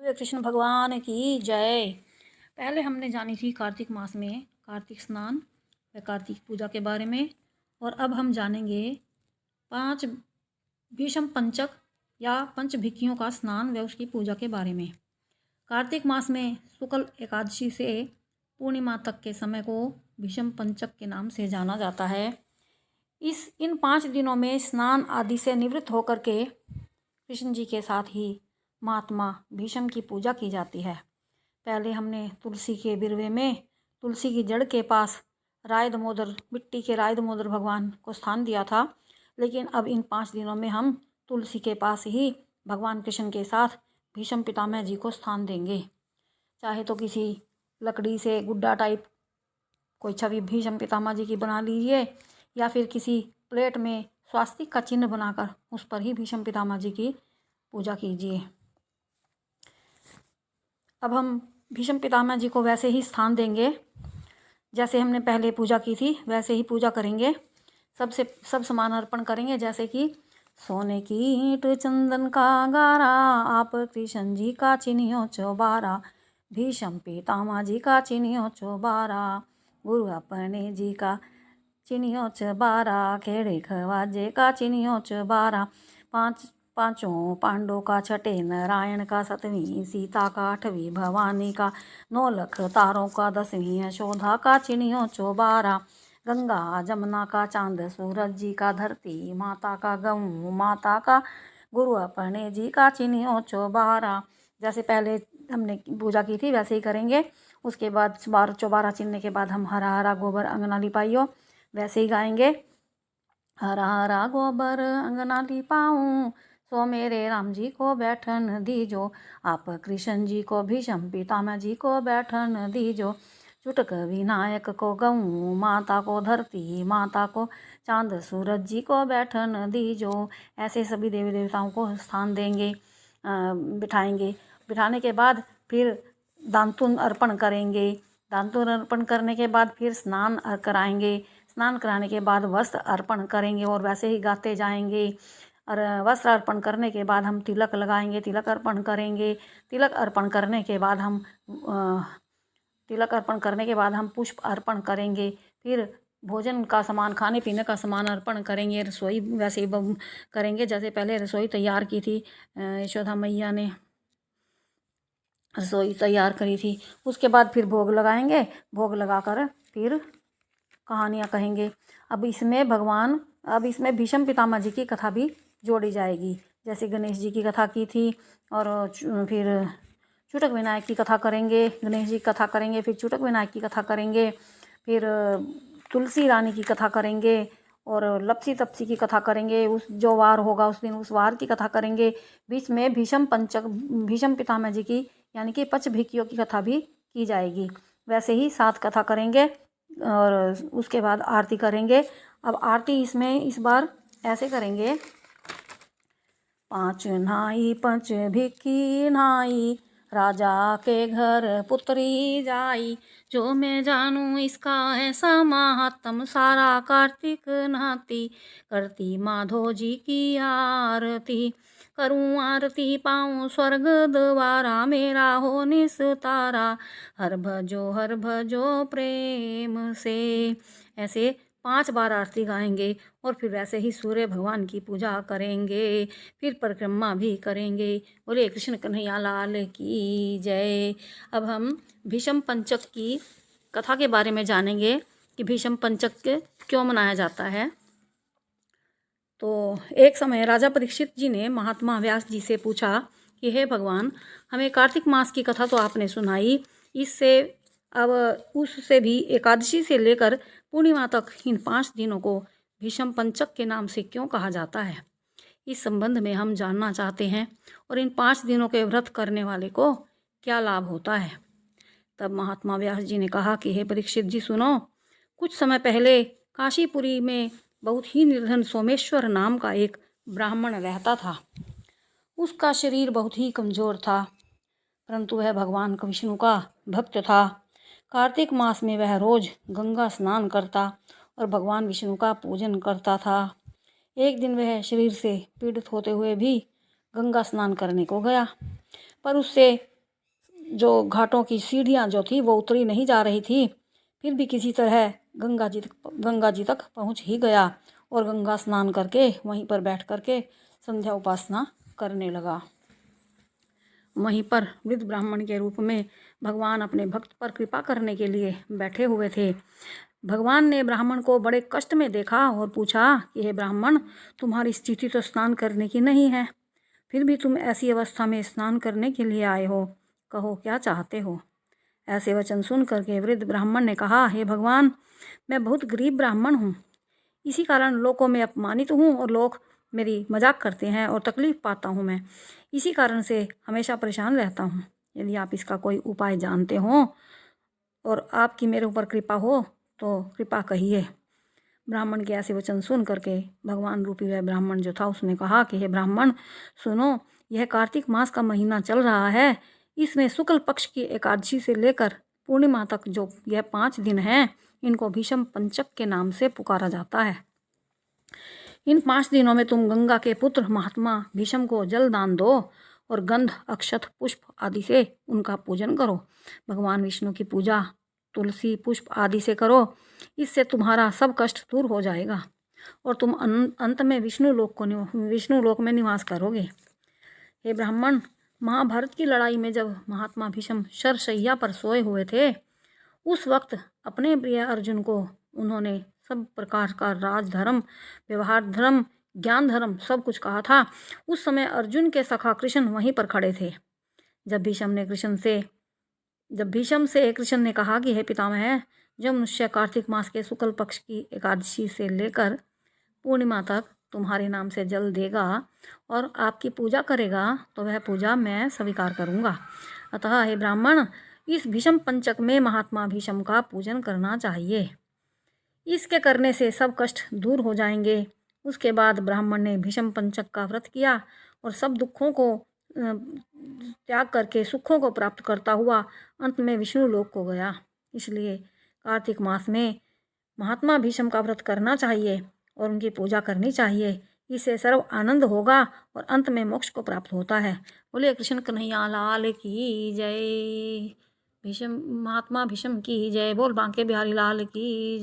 श्री कृष्ण भगवान की जय। पहले हमने जानी थी कार्तिक मास में कार्तिक स्नान व कार्तिक पूजा के बारे में, और अब हम जानेंगे 5 भीषम पंचक या पंचभिक्खियों का स्नान व उसकी पूजा के बारे में। कार्तिक मास में शुक्ल एकादशी से पूर्णिमा तक के समय को भीषम पंचक के नाम से जाना जाता है। इन 5 दिनों में स्नान आदि से निवृत्त होकर के कृष्ण जी के साथ ही महात्मा भीष्म की पूजा की जाती है। पहले हमने तुलसी के बिरवे में तुलसी की जड़ के पास राय दामोदर, मिट्टी के राय दामोदर भगवान को स्थान दिया था, लेकिन अब इन 5 दिनों में हम तुलसी के पास ही भगवान कृष्ण के साथ भीष्म पितामह जी को स्थान देंगे। चाहे तो किसी लकड़ी से गुड्डा टाइप कोई छवि भीष्म पितामह जी की बना लीजिए, या फिर किसी प्लेट में स्वास्तिक का चिन्ह बनाकर उस पर ही भीष्म पितामह जी की पूजा कीजिए। अब हम भीष्म पितामह जी को वैसे ही स्थान देंगे जैसे हमने पहले पूजा की थी, वैसे ही पूजा करेंगे। सब सामान अर्पण करेंगे, जैसे कि सोने की ईंट चंदन का गारा, आप कृष्ण जी का चिन्हियो चौबारा, भीष्म पितामह जी का चिन्हियो चौबारा, गुरु अपने जी का चिन्हियो चौबारा, खेड़े खवाजे का चिन्हियो चौबारा, पांचों पांडवों का, छठे नारायण का, 7वीं सीता का, 8वीं भवानी का, 9 लख तारों का, 10वीं यशोदा का चिन्हियो चौबारा, गंगा जमुना का, चांद सूरज जी का, धरती माता का, गऊ माता का, गुरु अपने जी का चिन्हियो चौबारा। जैसे पहले हमने पूजा की थी वैसे ही करेंगे। उसके बाद चौबारा चिन्हने के बाद हम हरा हरा गोबर अंगना लिपाइयो वैसे ही गाएंगे। हरा हरा गोबर अंगना लिपाऊं, सो मेरे राम जी को बैठन दीजो, आप कृष्ण जी को भीष्म पितामह जी को बैठन दीजो, चुटक विनायक को, गऊ माता को, धरती माता को, चांद सूरज जी को बैठन दीजो। ऐसे सभी देवी देवताओं को स्थान देंगे, बिठाएंगे। बिठाने के बाद फिर दांतुन अर्पण करेंगे। दांतुन अर्पण करने के बाद फिर स्नान कराएंगे। स्नान कराने के बाद वस्त्र अर्पण करेंगे और वैसे ही गाते जाएंगे। और वस्त्र अर्पण करने के बाद हम तिलक लगाएंगे, तिलक अर्पण करेंगे। तिलक अर्पण करने के बाद हम पुष्प अर्पण करेंगे। फिर भोजन का सामान, खाने पीने का सामान अर्पण करेंगे। रसोई वैसे ही करेंगे जैसे पहले रसोई तैयार की थी यशोदा मैया ने रसोई तैयार करी थी। उसके बाद फिर भोग लगाएंगे। भोग लगाकर फिर कहानियाँ कहेंगे। अब इसमें भीष्म पितामह जी की कथा भी जोड़ी जाएगी। जैसे गणेश जी की कथा की थी, और फिर चुटक विनायक की कथा करेंगे। गणेश जी की कथा करेंगे, फिर चुटक विनायक की कथा करेंगे, फिर तुलसी रानी की कथा करेंगे, और लपसी तपसी की कथा करेंगे। उस जो वार होगा उस दिन उस वार की कथा करेंगे। बीच में भीष्म पितामह जी की यानी कि पंचभिक्खियों की कथा भी की जाएगी। वैसे ही 7 कथा करेंगे और उसके बाद आरती करेंगे। अब आरती इसमें इस बार ऐसे करेंगे। 5 नाई पंचभिक्खी नाई, राजा के घर पुत्री जाई, जो मैं जानूं इसका ऐसा महात्म, सारा कार्तिक नहाती, करती माधो जी की आरती, करूं आरती पाऊं स्वर्ग द्वारा, मेरा हो निस्तारा, हर भजो प्रेम से। ऐसे 5 बार आरती गाएंगे और फिर वैसे ही सूर्य भगवान की पूजा करेंगे। फिर परिक्रमा भी करेंगे। बोले कृष्ण कन्हैया लाल की जय। अब हम भीष्म पंचक की कथा के बारे में जानेंगे कि भीष्म पंचक क्यों मनाया जाता है। तो एक समय राजा परीक्षित जी ने महात्मा व्यास जी से पूछा कि हे भगवान, हमें कार्तिक मास की कथा तो आपने सुनाई, उससे भी एकादशी से लेकर पूर्णिमा तक इन 5 दिनों को भीष्म पंचक के नाम से क्यों कहा जाता है। इस संबंध में हम जानना चाहते हैं, और इन 5 दिनों के व्रत करने वाले को क्या लाभ होता है। तब महात्मा व्यास जी ने कहा कि हे परीक्षित जी सुनो, कुछ समय पहले काशीपुरी में बहुत ही निर्धन सोमेश्वर नाम का एक ब्राह्मण रहता था। उसका शरीर बहुत ही कमज़ोर था, परंतु वह भगवान विष्णु का भक्त था। कार्तिक मास में वह रोज गंगा स्नान करता और भगवान विष्णु का पूजन करता था। एक दिन वह शरीर से पीड़ित होते हुए भी गंगा स्नान करने को गया, पर उससे जो घाटों की सीढ़ियाँ जो थी वो उतरी नहीं जा रही थी, फिर भी किसी तरह गंगा जी तक पहुँच ही गया और गंगा स्नान करके वहीं पर बैठ करके संध्या उपासना करने लगा। वहीं पर वृद्ध ब्राह्मण के रूप में भगवान अपने भक्त पर कृपा करने के लिए बैठे हुए थे। भगवान ने ब्राह्मण को बड़े कष्ट में देखा और पूछा कि हे ब्राह्मण, तुम्हारी स्थिति तो स्नान करने की नहीं है, फिर भी तुम ऐसी अवस्था में स्नान करने के लिए आए हो, कहो क्या चाहते हो। ऐसे वचन सुन करके वृद्ध ब्राह्मण ने कहा, हे भगवान, मैं बहुत गरीब ब्राह्मण हूँ, इसी कारण लोगों में अपमानित हूँ और लोग मेरी मजाक करते हैं और तकलीफ़ पाता हूँ मैं, इसी कारण से हमेशा परेशान रहता हूँ। यदि आप इसका कोई उपाय जानते हो और आपकी मेरे ऊपर कृपा हो तो कृपा कहिए। ब्राह्मण के ऐसे वचन सुन करके भगवान रूपी वह ब्राह्मण जो था उसने कहा कि हे ब्राह्मण सुनो, यह कार्तिक मास का महीना चल रहा है, इसमें शुक्ल पक्ष की एकादशी से लेकर पूर्णिमा तक जो यह 5 दिन हैं, इनको भीषम पंचक के नाम से पुकारा जाता है। इन 5 दिनों में तुम गंगा के पुत्र महात्मा भीषम को जल दान दो और गंध अक्षत पुष्प आदि से उनका पूजन करो। भगवान विष्णु की पूजा तुलसी पुष्प आदि से करो, इससे तुम्हारा सब कष्ट दूर हो जाएगा और तुम अंत में विष्णु लोक में निवास करोगे। हे ब्राह्मण, महाभारत की लड़ाई में जब महात्मा भीष्म शरशैया पर सोए हुए थे, उस वक्त अपने प्रिय अर्जुन को उन्होंने सब प्रकार का राजधर्म, व्यवहार धर्म, ज्ञान धर्म सब कुछ कहा था। उस समय अर्जुन के सखा कृष्ण वहीं पर खड़े थे। जब भीष्म से कृष्ण ने कहा कि हे पितामह, जब मनुष्य कार्तिक मास के शुक्ल पक्ष की एकादशी से लेकर पूर्णिमा तक तुम्हारे नाम से जल देगा और आपकी पूजा करेगा तो वह पूजा मैं स्वीकार करूँगा। अतः हे ब्राह्मण, इस भीष्म पंचक में महात्मा भीष्म का पूजन करना चाहिए, इसके करने से सब कष्ट दूर हो जाएंगे। उसके बाद ब्राह्मण ने भीष्म पंचक का व्रत किया और सब दुखों को त्याग करके सुखों को प्राप्त करता हुआ अंत में विष्णु लोक को गया। इसलिए कार्तिक मास में महात्मा भीष्म का व्रत करना चाहिए और उनकी पूजा करनी चाहिए, इससे सर्व आनंद होगा और अंत में मोक्ष को प्राप्त होता है। बोले कृष्ण कन्हैया लाल की जय। महात्मा भीष्म की जय। बोल बांके बिहारी लाल की जय।